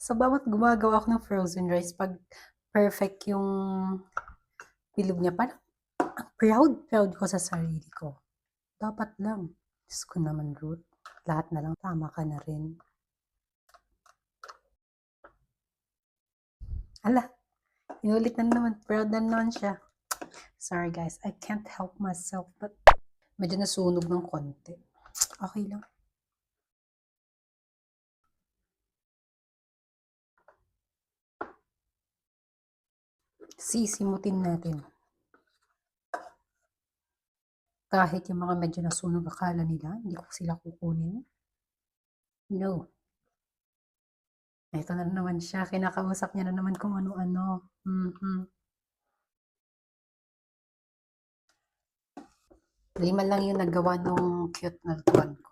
Sa bawat gumagawa ako ng frozen rice, pag perfect yung bilog niya, parang proud ko sa sarili ko. Dapat lang. Diyos ko naman, Ruth. Lahat na lang, tama ka na rin. Ala, inulit na naman. Proud na naman siya. Sorry guys, I can't help myself, but medyo nasunog ng konti. Okay lang. Sisimutin natin. Kahit yung mga medyo nasunog, akala nila, hindi ko sila kukunin. No. Ito na naman siya. Kinakausap niya na naman kung ano-ano. Lima lang yung nagawa nung cute na tuwan ko.